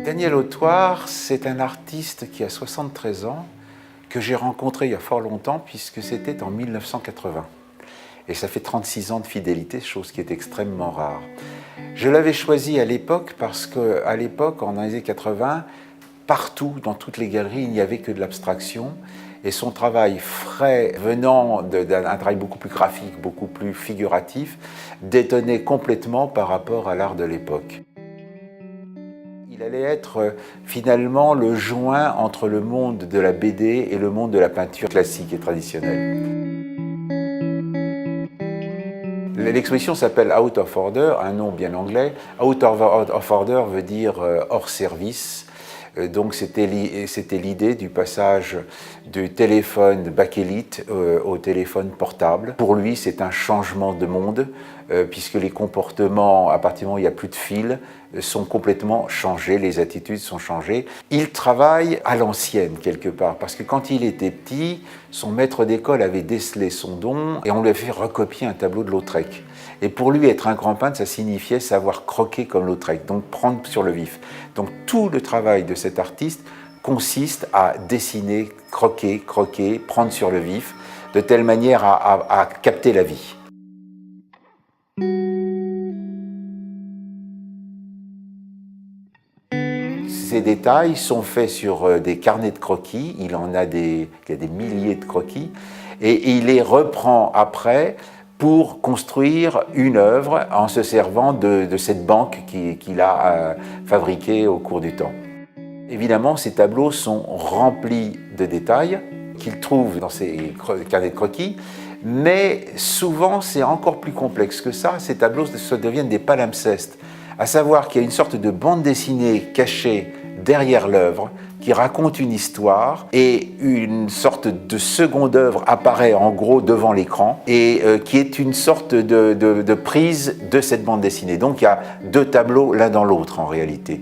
Daniel Autoire, c'est un artiste qui a 73 ans, que j'ai rencontré il y a fort longtemps, puisque c'était en 1980. Et ça fait 36 ans de fidélité, chose qui est extrêmement rare. Je l'avais choisi à l'époque parce qu'à l'époque, en les années 80, partout, dans toutes les galeries, il n'y avait que de l'abstraction. Et son travail frais, venant d'un travail beaucoup plus graphique, beaucoup plus figuratif, détonnait complètement par rapport à l'art de l'époque. Il allait être finalement le joint entre le monde de la BD et le monde de la peinture classique et traditionnelle. L'exposition s'appelle Out of Order, un nom bien anglais. Out of Order veut dire hors service. Donc c'était l'idée du passage du téléphone bakélite au téléphone portable. Pour lui, c'est un changement de monde, puisque les comportements, à partir du moment où il n'y a plus de fil, sont complètement changés, les attitudes sont changées. Il travaille à l'ancienne, quelque part, parce que quand il était petit, son maître d'école avait décelé son don et on lui a fait recopier un tableau de Lautrec. Et pour lui, être un grand peintre, ça signifiait savoir croquer comme Lautrec, donc prendre sur le vif. Donc tout le travail de cet artiste consiste à dessiner, croquer, prendre sur le vif, de telle manière à capter la vie. Ces détails sont faits sur des carnets de croquis, il y a des milliers de croquis, et il les reprend après pour construire une œuvre en se servant de cette banque qu'il a fabriquée au cours du temps. Évidemment, ces tableaux sont remplis de détails qu'il trouve dans ces carnets de croquis, mais souvent c'est encore plus complexe que ça. Ces tableaux deviennent des palimpsestes, à savoir qu'il y a une sorte de bande dessinée cachée derrière l'œuvre qui raconte une histoire et une sorte de seconde œuvre apparaît en gros devant l'écran et qui est une sorte de prise de cette bande dessinée. Donc il y a deux tableaux l'un dans l'autre en réalité.